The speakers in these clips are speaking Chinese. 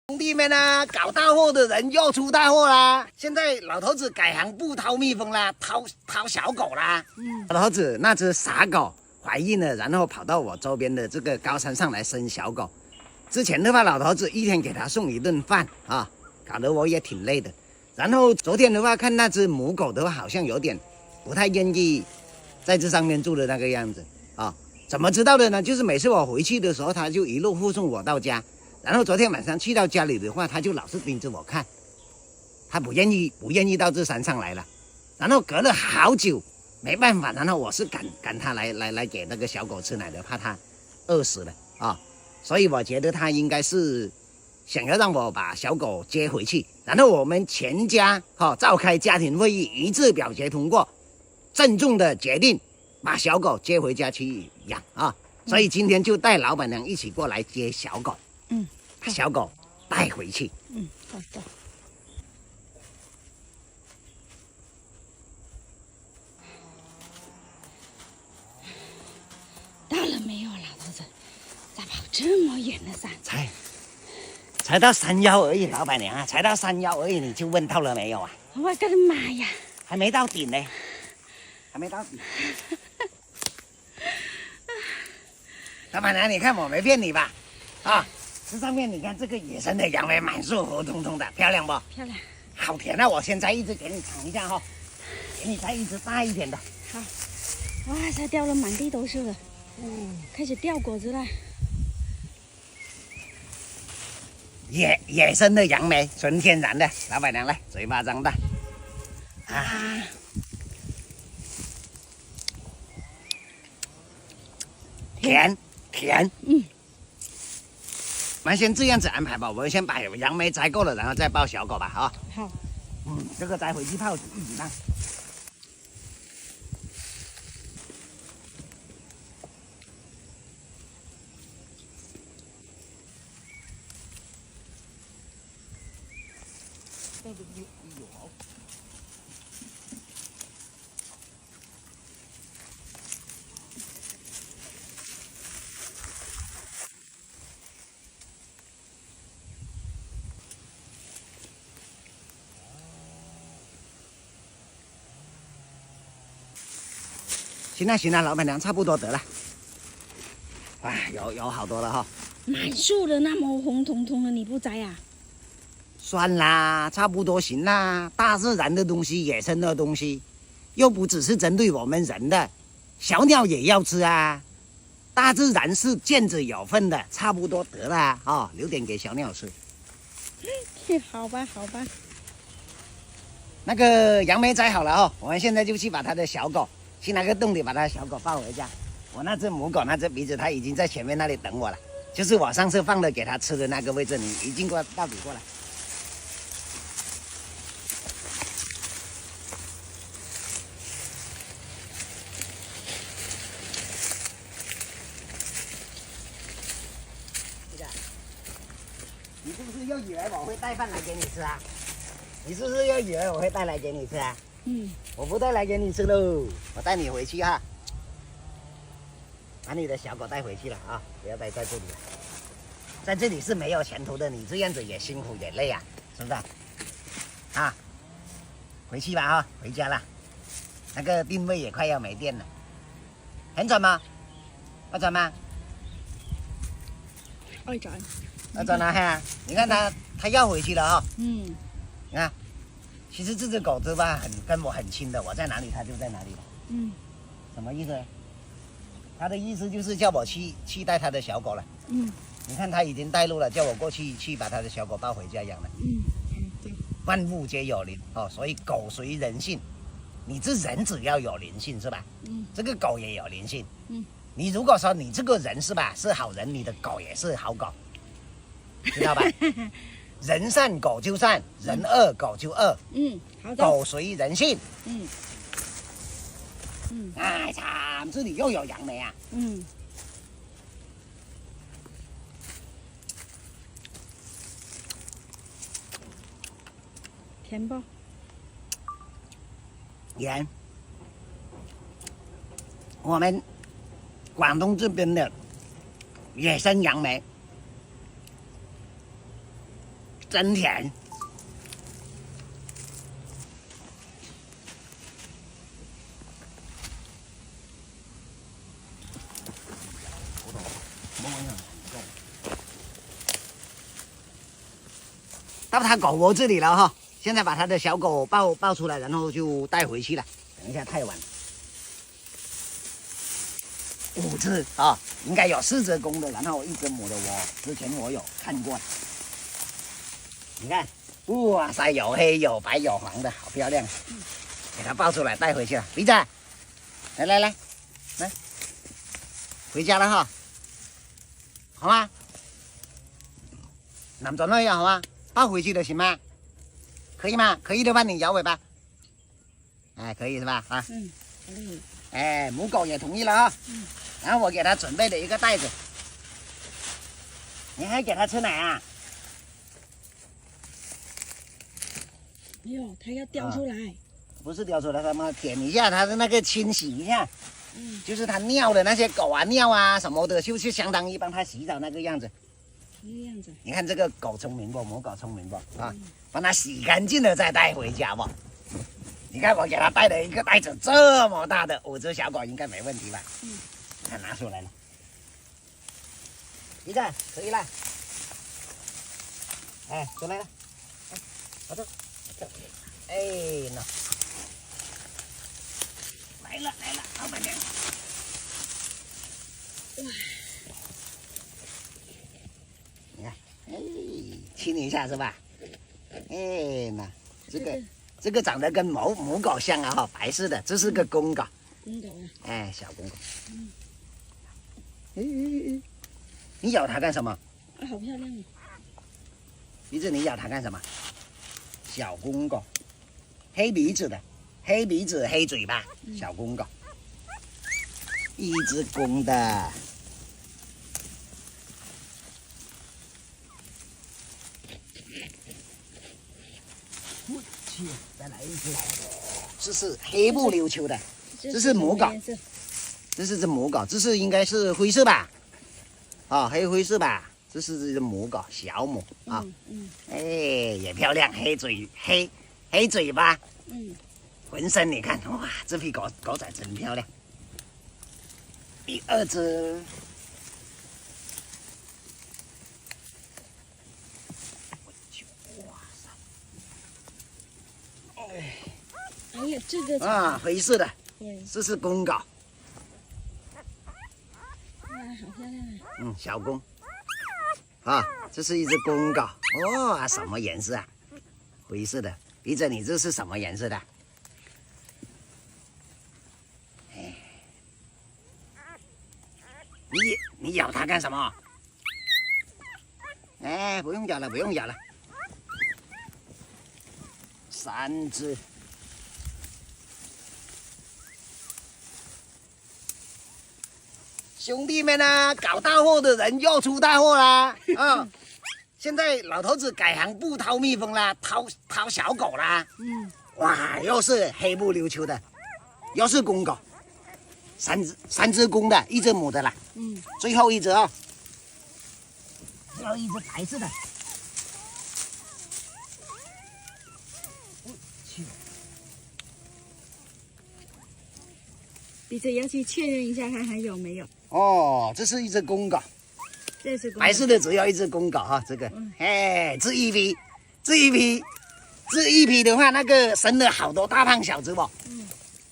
兄弟们啊，搞大货的人又出大货啦！现在老头子改行不掏蜜蜂啦，掏小狗啦。老头子那只傻狗怀孕了，然后跑到我周边的这个高山上来生小狗。之前的话，老头子一天给他送一顿饭啊，搞得我也挺累的。然后昨天的话，看那只母狗的话，好像有点不太愿意在这上面住的那个样子啊。怎么知道的呢？就是每次我回去的时候，他就一路护送我到家。然后昨天晚上去到家里的话，他就老是盯着我看，他不愿意到这山上来了。然后隔了好久，没办法，然后我是赶他来给那个小狗吃奶的，怕它饿死了啊。所以我觉得他应该是想要让我把小狗接回去，然后我们全家召开家庭会议，一致表决通过，郑重的决定把小狗接回家去养啊。所以今天就带老板娘一起过来接小狗。把小狗带回去。好的。到了没有，老头子？咋跑这么远的山？才到山腰而已，老板娘啊，才到山腰而已，你就问到了没有啊？我的妈呀！还没到顶呢，还没到顶。老板娘，你看我没骗你吧？啊。这上面你看这个野生的杨梅满树活通通的，漂亮不？漂亮，好甜啊！我现在一直给你尝一下哈，给你摘一只大一点的。好，哇塞，掉了满地都是了，开始掉果子了。野生的杨梅，纯天然的，老板娘来，嘴巴张大。啊，甜。我们先这样子安排吧，我们先把杨梅摘够了，然后再抱小狗吧，啊。好。这个摘回去泡一起放。行了，老板娘，差不多得了。哇，有好多了哈。满树的那么红彤彤的，你不摘啊？算啦，差不多行啦。大自然的东西，野生的东西，又不只是针对我们人的，小鸟也要吃啊。大自然是见者有份的，差不多得了啊，留点给小鸟吃。好吧。那个杨梅摘好了哦，我们现在就去把它的小狗。去那个洞里把它小狗抱回家。我那只母狗，那只鼻子，它已经在前面那里等我了，就是我上次放了给它吃的那个位置。你一经过到底过来。你是不是又以为我会带饭来给你吃啊？你是不是又以为我会带来给你吃啊？我不带来给你吃喽，我带你回去哈，把你的小狗带回去了啊，不要待在这里了，在这里是没有前途的，你这样子也辛苦也累啊，是不是？啊，回去吧啊，回家了，那个定位也快要没电了，很准吗？要准吗？爱转。要准了哈，你看它要回去了啊，你看。其实这只狗子吧，跟我很亲的，我在哪里它就在哪里了。什么意思？它的意思就是叫我去带它的小狗了。你看它已经带路了，叫我过去把它的小狗抱回家养了。对。万物皆有灵哦，所以狗随人性。你这人只要有灵性是吧？这个狗也有灵性。你如果说你这个人是吧是好人，你的狗也是好狗，知道吧？人善狗就善，人恶狗就恶。好的。狗随人性。哎呀，这里又有杨梅啊。甜不？盐。我们广东这边的野生杨梅，真甜。到他狗窝这里了哈，现在把他的小狗抱出来，然后就带回去了。等一下太晚了。5只啊，应该有4只公的，然后1只母的窝。之前我有看过。你看，哇塞，有黑有白有黄的，好漂亮。给它抱出来带回去了。鼻子，来，回家了哈，好吗？нам准备好吗？抱回去的行吗？可以吗？可以的话你摇尾巴。哎，可以是吧？啊，可以。哎，母狗也同意了啊。然后我给它准备了一个袋子。你还给它吃奶啊？哎呦，它要掉出来。不是掉出来，它们舔一下，它的那个清洗一下。就是它尿的那些狗啊、尿啊什么的，就是相当于帮它洗澡那个样子。这个样子。你看这个狗聪明不？母狗聪明不？啊，帮它洗干净了再带回家不？你看我给它带了一个袋子这么大的，5只小狗应该没问题吧？它拿出来了，一个可以了。哎，出来了，哎，好的，哎，那来了，老板娘。哇！你看，哎，亲一下是吧？哎，那这个长得跟母狗像啊哈，白色的，这是个公狗。公狗啊。哎，小公狗。你咬它干什么？啊，好漂亮哦！鼻子，你咬它干什么？小公狗，黑鼻子的，黑鼻子黑嘴巴，小公狗，1只公的。我去，再来一只，这是黑不溜秋的，这是母狗，这是只母狗，这是应该是灰色吧？啊，黑灰色吧？这是只母狗，小母啊。哎，也漂亮，黑嘴巴。浑身你看，哇，这批狗仔真漂亮。第2只。哇塞！哎呀，这个啊，灰色的，对，这是公狗。哇，好漂亮啊！小公。啊，这是一只公狗。哦，什么颜色啊？灰色的。鼻子，你这是什么颜色的？你咬它干什么？哎，不用咬了，不用咬了。3只。兄弟们啊，搞大货的人又出大货啦！啊，现在老头子改行不掏蜜蜂啦，掏小狗啦。哇，又是黑不溜秋的，又是公狗，3只公的，1只母的啦。最后1只啊，最后1只白色的。我去，鼻子要去确认一下，看还有没有。哦，这是1只公狗，这是公狗白色的只有1只公狗哈，这个，哎，这一批的话，那个生了好多大胖小子不？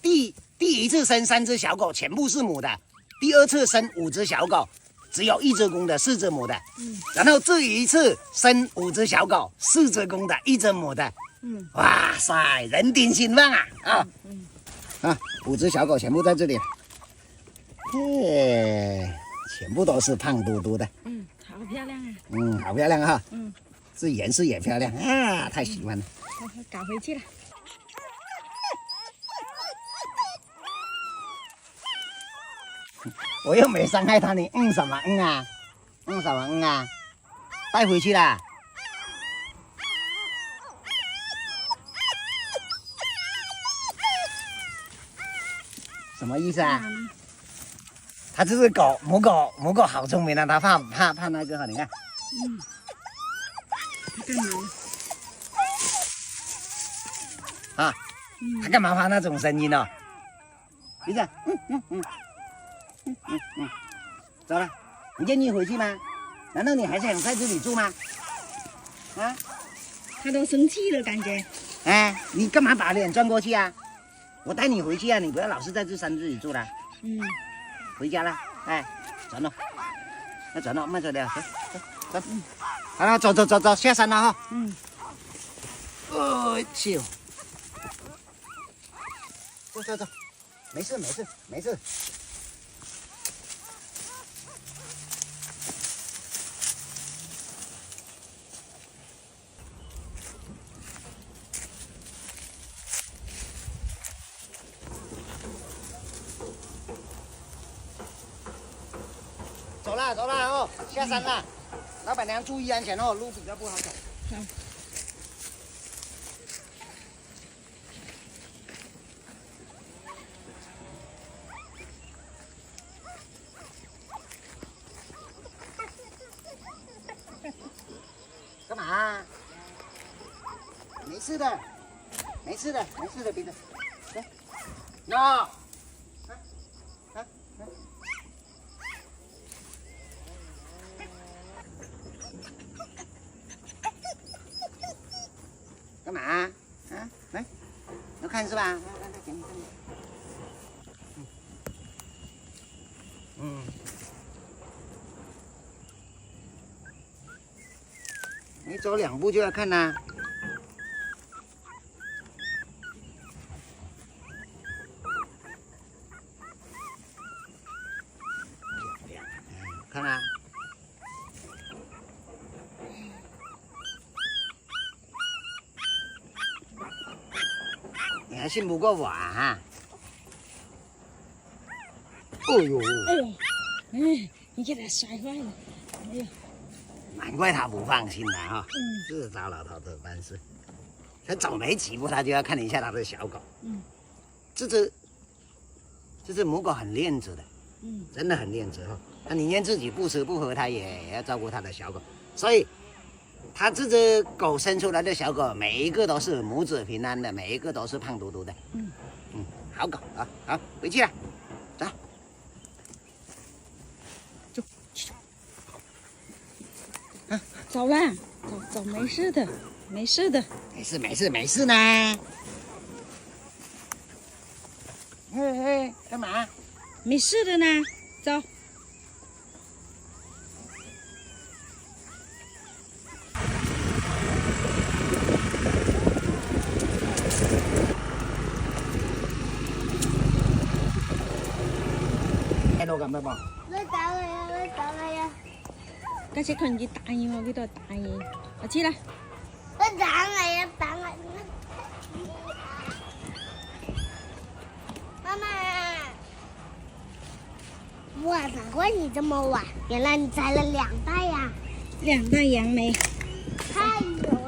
第1次生3只小狗全部是母的，第2次生5只小狗，只有1只公的，4只母的。然后这一次生5只小狗，4只公的，1只母的。哇塞，人丁兴旺啊！啊，5只小狗全部在这里，全部都是胖嘟嘟的。好漂亮啊！好漂亮哈！这颜色也漂亮啊，太喜欢了。搞回去了。我又没伤害它，你什么啊？什么啊？带回去啦。什么意思啊？它这是母狗好聪明啊，它怕那个哈，你看。它干嘛？啊，它干嘛发那种声音呢？鼻子，走了，你愿意回去吗？难道你还想在这里住吗？啊？它都生气了，感觉。哎，你干嘛把脸转过去啊？我带你回去啊，你不要老是在这山子里住了。回家了，哎，走了，那走了，慢走了，走。好了，走，下山了哈。去。走，没事。走了哦，下山了。老板娘注意安全哦，路比较不好走。干嘛？没事的，鼻子。来，喏。干嘛？啊，来，要看是吧？来，给你看。你走2步就要看啦。看啦。你还信不过我啊？哦呦！你给它摔坏了。哎呀，难怪他不放心了哈。是找老头子办事。才走没几步，他就要看一下他的小狗。这只母狗很恋子的。真的很恋子哈。他宁愿自己不吃不喝，他也要照顾他的小狗。所以，他这只狗生出来的小狗，每一个都是母子平安的，每一个都是胖嘟嘟的。好狗啊，好，回去了，走。走啦，走，没事的。没事呢。干嘛？没事的呢，走。喺度咁啦噃。我打我呀！嗰隻群魚打嘢，我呢度打嘢，我知啦。我打我呀！妈妈，哇，难怪你这么晚，原来你摘了2袋呀！ 2袋杨梅。太有